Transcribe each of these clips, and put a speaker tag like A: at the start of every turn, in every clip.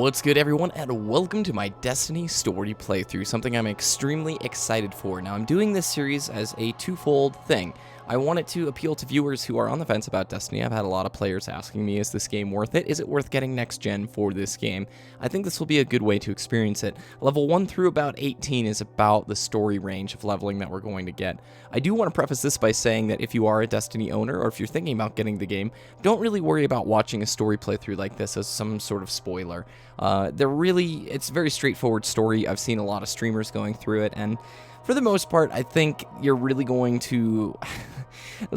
A: What's good, everyone, and welcome to my Destiny story playthrough, something I'm extremely excited for. Now, I'm doing this series as a twofold thing. I wanted to appeal to viewers who are on the fence about Destiny. I've had a lot of players asking me, is this game worth it? Is it worth getting next gen for this game? I think this will be a good way to experience it. Level 1 through about 18 is about the story range of leveling that we're going to get. I do want to preface this by saying that if you are a Destiny owner, or if you're thinking about getting the game, don't really worry about watching a story playthrough like this as some sort of spoiler. It's a very straightforward story. I've seen a lot of streamers going through it, and for the most part, I think you're really going to...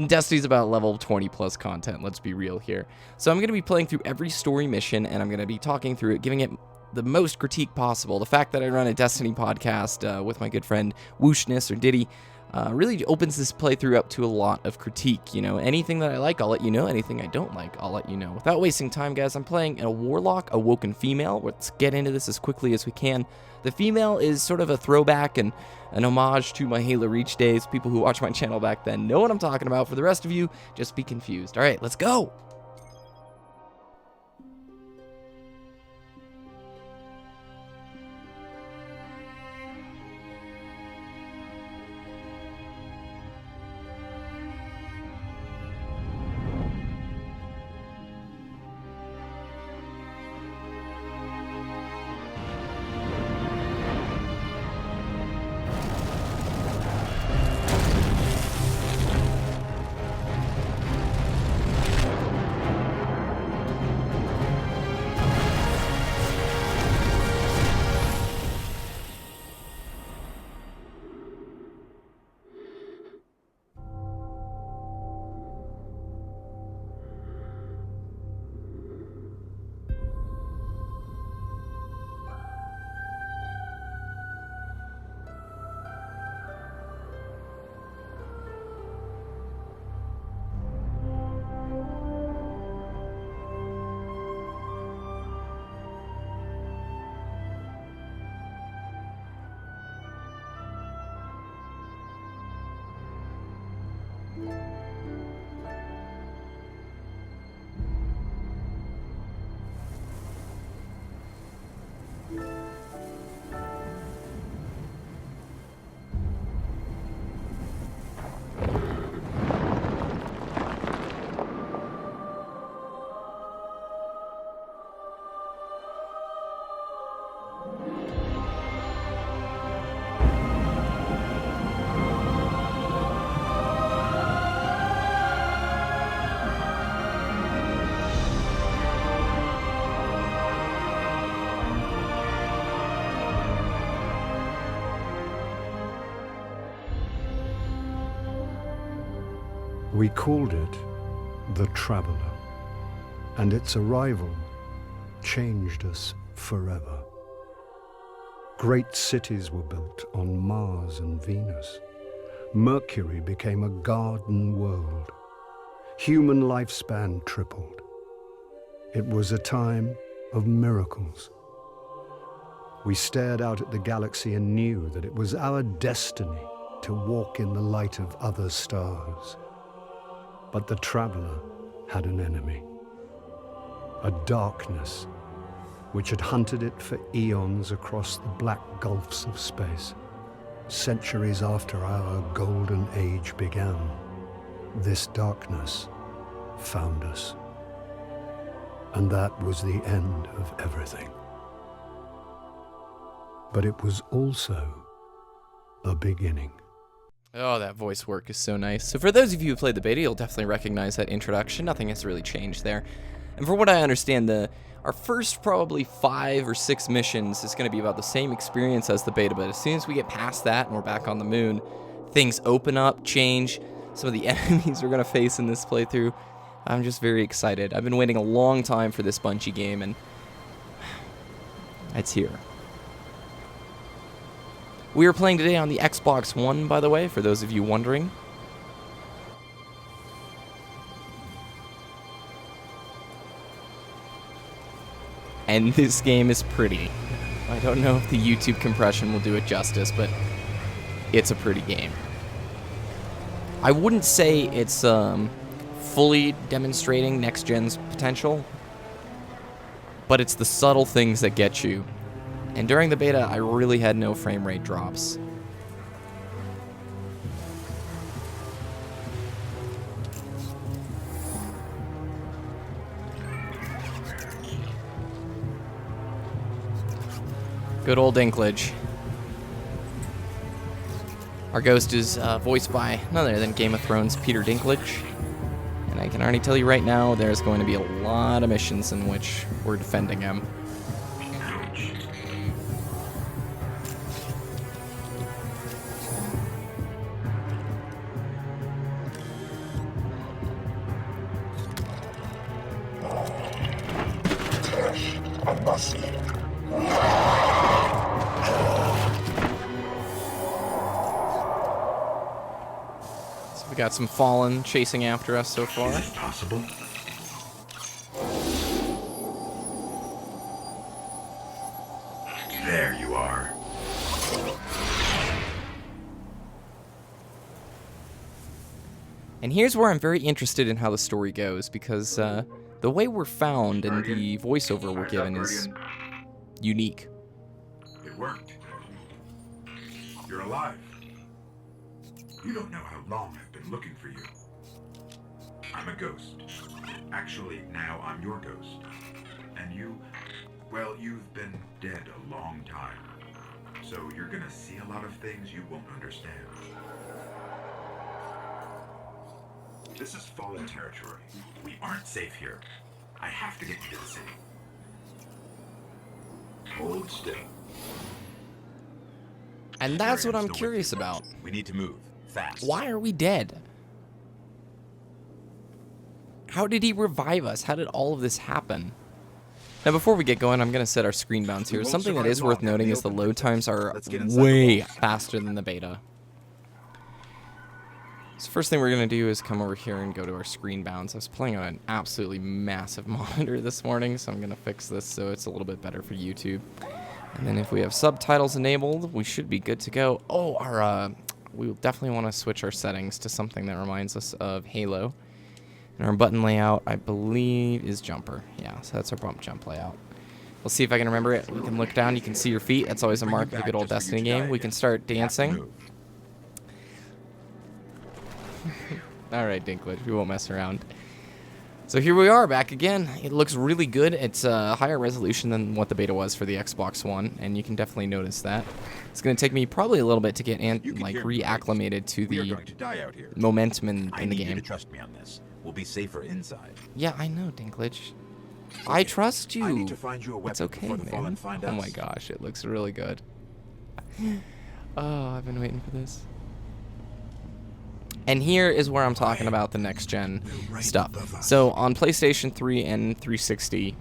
A: Destiny's about level 20 plus content, let's be real here. So I'm going to be playing through every story mission, and I'm going to be talking through it, giving it the most critique possible. The fact that I run a Destiny podcast with my good friend Wooshness or Diddy really opens this playthrough up to a lot of critique. You know, anything that I like, I'll let you know. Anything I don't like, I'll let you know. Without wasting time, guys, I'm playing a Warlock, Awoken Female. Let's get into this as quickly as we can. The female is sort of a throwback and an homage to my Halo Reach days. People who watch my channel back then know what I'm talking about. For the rest of you, just be confused. All right, let's go.
B: We called it the Traveler, and its arrival changed us forever. Great cities were built on Mars and Venus. Mercury became a garden world. Human lifespan tripled. It was a time of miracles. We stared out at the galaxy and knew that it was our destiny to walk in the light of other stars. But the Traveler had an enemy, a darkness which had hunted it for eons across the black gulfs of space. Centuries after our golden age began, this darkness found us. And that was the end of everything. But it was also a beginning.
A: Oh, that voice work is so nice. So for those of you who played the beta, you'll definitely recognize that introduction. Nothing has really changed there. And from what I understand, our first probably 5 or 6 missions is going to be about the same experience as the beta, but as soon as we get past that and we're back on the moon, things open up, change. Some of the enemies we're going to face in this playthrough. I'm just very excited. I've been waiting a long time for this Bungie game, and it's here. We are playing today on the Xbox One, by the way, for those of you wondering. And this game is pretty. I don't know if the YouTube compression will do it justice, but it's a pretty game. I wouldn't say it's fully demonstrating next gen's potential, but it's the subtle things that get you. And during the beta, I really had no frame rate drops. Good old Dinklage. Our ghost is voiced by none other than Game of Thrones' Peter Dinklage. And I can already tell you right now, there's going to be a lot of missions in which we're defending him. We got some Fallen chasing after us so far.
C: Is it possible? There you are.
A: And here's where I'm very interested in how the story goes, because the way we're found and the voiceover we're given is unique.
C: It worked. You're alive. You don't know how long I've been looking for you. I'm a ghost. Actually, now I'm your ghost. And you, well, you've been dead a long time. So you're gonna see a lot of things you won't understand. This is Fallen territory. We aren't safe here. I have to get you to the city. Hold still.
A: And that's
C: Sorry,
A: what I'm
C: still with
A: curious
C: you.
A: about.
C: We need to move. Fast.
A: Why are we dead? How did he revive us? How did all of this happen? Now, before we get going, I'm going to set our screen bounds here. Something that is worth noting is the load times are way faster than the beta. So first thing we're going to do is come over here and go to our screen bounds. I was playing on an absolutely massive monitor this morning, so I'm going to fix this so it's a little bit better for YouTube. And then if we have subtitles enabled, we should be good to go. Oh, we definitely want to switch our settings to something that reminds us of Halo. And our button layout, I believe, is jumper. Yeah, so that's our bump jump layout. We'll see if I can remember it. We can look down, you can see your feet. That's always a mark of a good old Destiny game. We can start dancing. Alright, Dinklage, we won't mess around. So here we are, back again. It looks really good. It's a higher resolution than what the beta was for the Xbox One, and you can definitely notice that. It's going to take me probably a little bit to get reacclimated to the momentum in the game.
C: You to trust me on this. We'll be safer inside.
A: Yeah, I know, Dinklage. I trust you.
C: I need to find you a weapon
A: it's okay,
C: before the Fallen
A: man.
C: find
A: Oh
C: us.
A: my gosh, it looks really good. Oh, I've been waiting for this. And here is where I'm talking about the next gen stuff. So on PlayStation 3 and 360,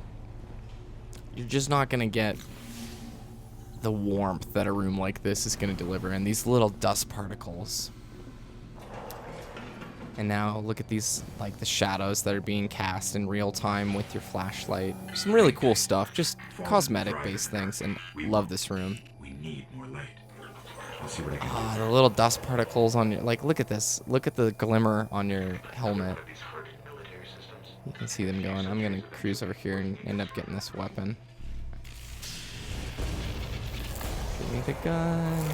A: you're just not going to get the warmth that a room like this is going to deliver, and these little dust particles. And now look at these, like the shadows that are being cast in real time with your flashlight. Some really cool stuff, just cosmetic based things, and love this room.
C: We need more light. I'll see what I can
A: Ah, the little dust particles on your, like, look at this. Look at the glimmer on your helmet. You can see them going. I'm gonna cruise over here and end up getting this weapon. Give me the gun.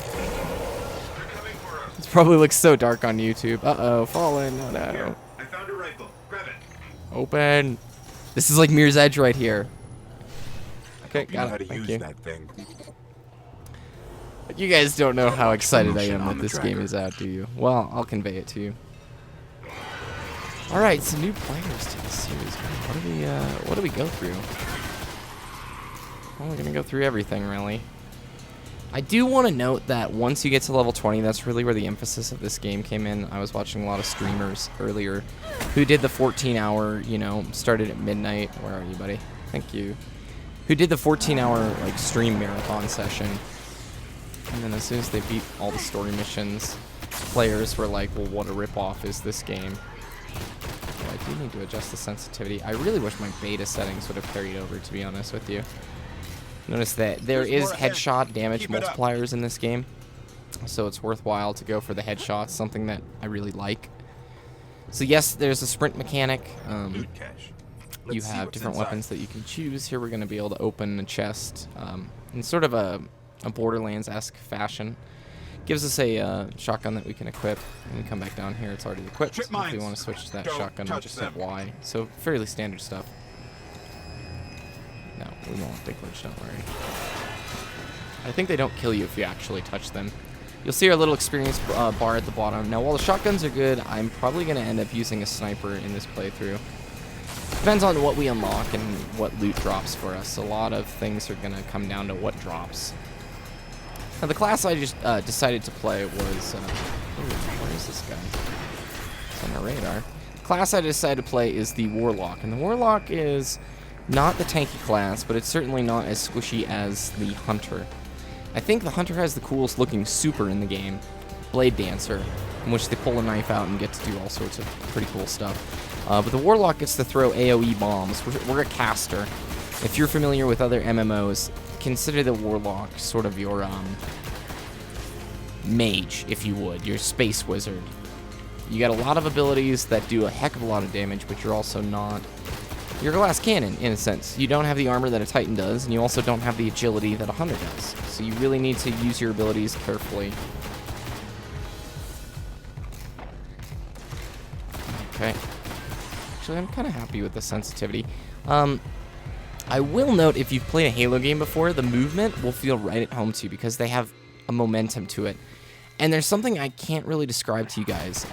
A: This probably looks so dark on YouTube. Uh-oh, Fallen. Oh no.
C: I found a rifle. Grab it.
A: Open. This is like Mirror's Edge right here. Okay,
C: You know how
A: got
C: to
A: it. Thank
C: use
A: you.
C: that thing.
A: You guys don't know how excited I am
C: on
A: that
C: the
A: this game
C: driver.
A: is out, do you? Well, I'll convey it to you. All right, some new players to the series. What do we go through? Well, we're gonna go through everything, really. I do want to note that once you get to level 20, that's really where the emphasis of this game came in. I was watching a lot of streamers earlier who did the 14-hour, you know, started at midnight. Where are you, buddy? Thank you. Who did the 14-hour like stream marathon session. And then as soon as they beat all the story missions, players were like, well, what a ripoff is this game? Oh, I do need to adjust the sensitivity. I really wish my beta settings would have carried over, to be honest with you. Notice that there is headshot damage multipliers in this game, so it's worthwhile to go for the headshots, something that I really like. So yes, there's a sprint mechanic.
C: Loot cache.
A: you
C: Let's see
A: have
C: what's
A: different
C: inside.
A: weapons that you can choose. Here we're going to be able to open a chest in sort of a Borderlands-esque fashion. Gives us a shotgun that we can equip. When we come back down here, it's already equipped.
C: Trip
A: If we
C: mines.
A: want to switch to that
C: Don't
A: shotgun, we
C: touch
A: just
C: them.
A: hit Y. So fairly standard stuff. No, we won't have glitch, don't worry. I think they don't kill you if you actually touch them. You'll see our little experience bar at the bottom. Now, while the shotguns are good, I'm probably going to end up using a sniper in this playthrough. Depends on what we unlock and what loot drops for us. A lot of things are going to come down to what drops. Now, the class I just decided to play was... where is this guy? It's on our radar. The class I decided to play is the Warlock. And the Warlock is not the tanky class, but it's certainly not as squishy as the Hunter. I think the Hunter has the coolest looking super in the game, Blade Dancer, in which they pull a knife out and get to do all sorts of pretty cool stuff. But the Warlock gets to throw AoE bombs. We're a caster. If you're familiar with other MMOs, consider the Warlock sort of your mage, if you would, your space wizard. You got a lot of abilities that do a heck of a lot of damage, but you're also not... You're a glass cannon, in a sense. You don't have the armor that a Titan does, and you also don't have the agility that a Hunter does. So you really need to use your abilities carefully. Okay. Actually, I'm kind of happy with the sensitivity. I will note, if you've played a Halo game before, the movement will feel right at home to you because they have a momentum to it. And there's something I can't really describe to you guys,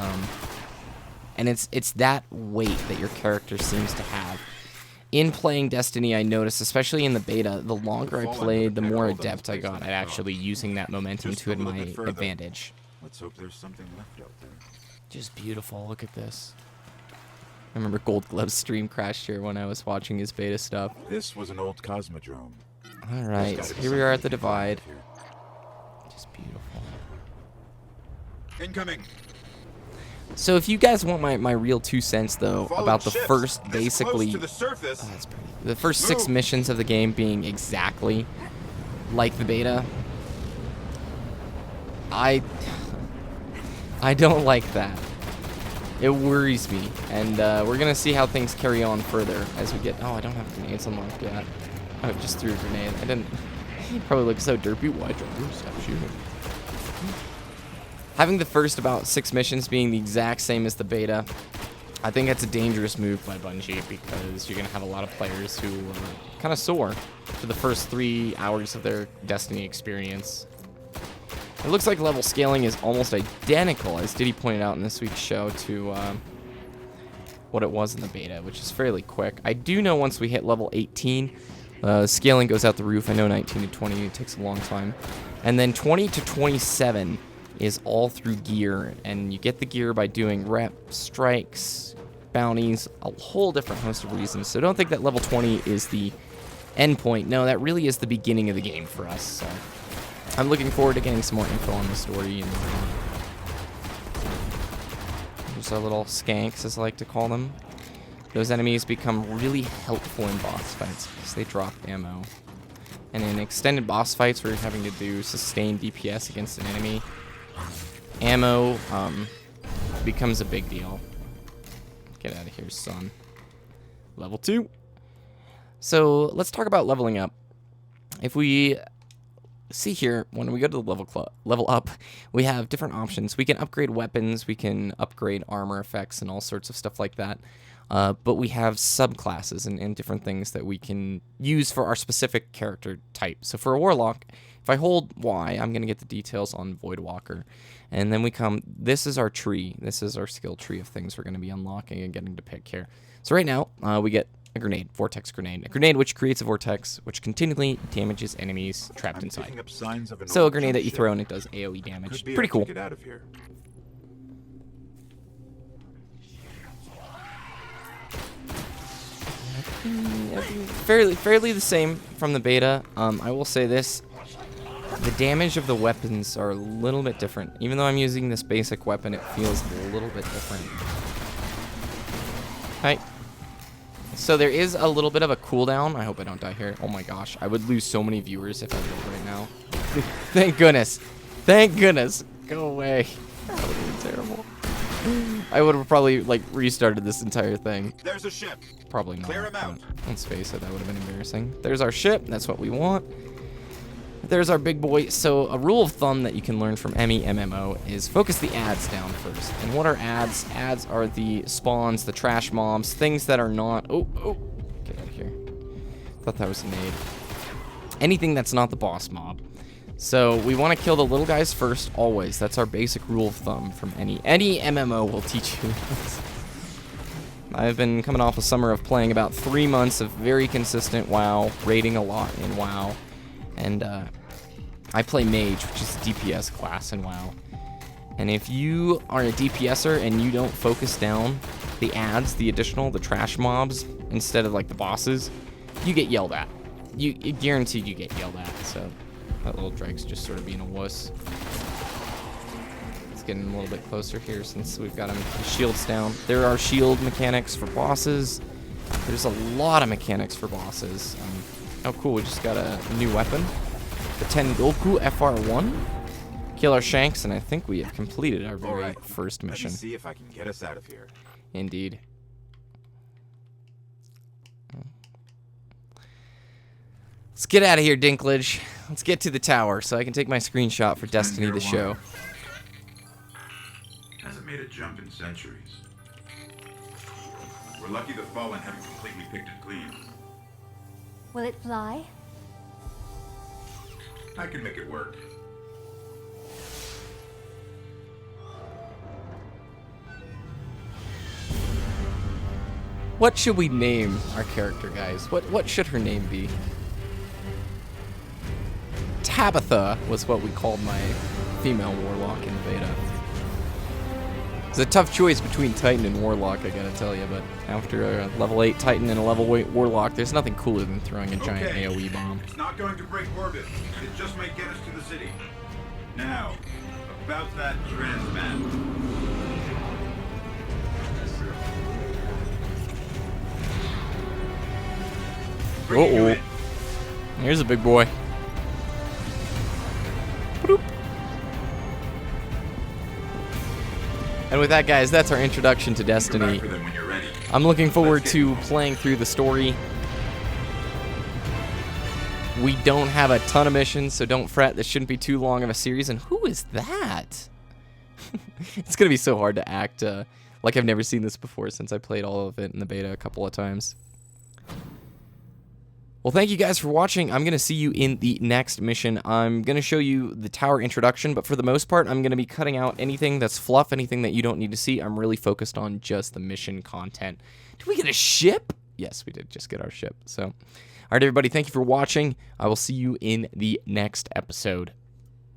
A: and it's that weight that your character seems to have. In playing Destiny, I noticed, especially in the beta, the longer I played, the more adept I got at actually using that momentum to my advantage.
C: Let's hope there's something left out there.
A: Just beautiful. Look at this. I remember Gold Glove's stream crashed here when I was watching his beta stuff.
C: This was an old cosmodrome.
A: All right, so here we are at the Divide. Just beautiful.
C: Incoming.
A: So if you guys want my real 2 cents, though, about the first, basically,
C: the surface.
A: oh, that's pretty. The first 6 missions of the game being exactly like the beta, I don't like that. It worries me, and we're gonna see how things carry on further as we get. Oh, I don't have grenades unlocked yet. I just threw a grenade. I didn't. He probably looks so derpy. Why don't you stop shooting? Having the first about 6 missions being the exact same as the beta, I think that's a dangerous move by Bungie because you're going to have a lot of players who are kind of sore for the first 3 hours of their Destiny experience. It looks like level scaling is almost identical, as Diddy pointed out in this week's show, to what it was in the beta, which is fairly quick. I do know once we hit level 18, scaling goes out the roof. I know 19 to 20 takes a long time. And then 20 to 27 is all through gear, and you get the gear by doing rep, strikes, bounties, a whole different host of reasons. So don't think that level 20 is the end point. No, that really is the beginning of the game for us. So I'm looking forward to getting some more info on the story. And there's our little skanks, as I like to call them. Those enemies become really helpful in boss fights because they drop ammo. And in extended boss fights where you're having to do sustained DPS against an enemy, ammo becomes a big deal. Get out of here, son. Level 2. So let's talk about leveling up. If we see here, when we go to the level up, we have different options. We can upgrade weapons, we can upgrade armor effects and all sorts of stuff like that. But we have subclasses and different things that we can use for our specific character type. So for a Warlock, if I hold Y, I'm going to get the details on Voidwalker. And then we come, this is our tree. This is our skill tree of things we're going to be unlocking and getting to pick here. So right now, we get a grenade, vortex grenade. A grenade which creates a vortex, which continually damages enemies trapped inside. So a grenade that you throw and it does AoE damage. Pretty cool.
C: Get out of here.
A: Fairly the same from the beta. I will say this. The damage of the weapons are a little bit different. Even though I'm using this basic weapon, it feels a little bit different. Right. So there is a little bit of a cooldown. I hope I don't die here. Oh my gosh. I would lose so many viewers if I did right now. Thank goodness. Thank goodness. Go away. That would have been terrible. I would have probably, like, restarted this entire thing.
C: There's a ship.
A: Probably not.
C: Clear him out.
A: Let's face it, that would have been embarrassing. There's our ship. That's what we want. There's our big boy. So a rule of thumb that you can learn from any MMO is focus the ads down first. And what are ads? Ads are the spawns, the trash mobs, things that are not... Oh, get out of here. Thought that was a nade. Anything that's not the boss mob. So we want to kill the little guys first, always. That's our basic rule of thumb from any MMO will teach you. I've been coming off a summer of playing about 3 months of very consistent WoW, raiding a lot in WoW. And I play Mage, which is a DPS class in WoW. And if you are a DPSer and you don't focus down the ads, the trash mobs, instead of like the bosses, you get yelled at. You guaranteed you get yelled at, so that little drag's just sort of being a wuss. Let's get him a little bit closer here since we've got his shields down. There are shield mechanics for bosses. There's a lot of mechanics for bosses. Oh cool, we just got a new weapon. The Tengoku FR1. Kill our Shanks, and I think we have completed our very first mission.
C: Let me see if I can get us out of here.
A: Indeed. Let's get out of here, Dinklage. Let's get to the tower so I can take my screenshot for Destiny the show.
C: Hasn't made a jump in centuries. We're lucky the Fallen haven't completely picked it clean.
D: Will it fly?
C: I can make it work.
A: What should we name our character, guys? What should her name be? Tabitha was what we called my female warlock in the beta. It's a tough choice between Titan and Warlock, I gotta tell you, but after a level 8 Titan and a level 8 Warlock, there's nothing cooler than throwing a giant AoE bomb.
C: It's not going to break orbit. It just may get us to the city. Now, about that trans man.
A: Uh-oh. Here's a big boy. Bloop. And with that, guys, that's our introduction to Destiny. I'm looking forward to playing through the story. We don't have a ton of missions, so don't fret. This shouldn't be too long of a series. And who is that? It's going to be so hard to act like I've never seen this before since I played all of it in the beta a couple of times. Well, thank you guys for watching. I'm going to see you in the next mission. I'm going to show you the tower introduction, but for the most part, I'm going to be cutting out anything that's fluff, anything that you don't need to see. I'm really focused on just the mission content. Did we get a ship? Yes, we did just get our ship. So, all right, everybody, thank you for watching. I will see you in the next episode.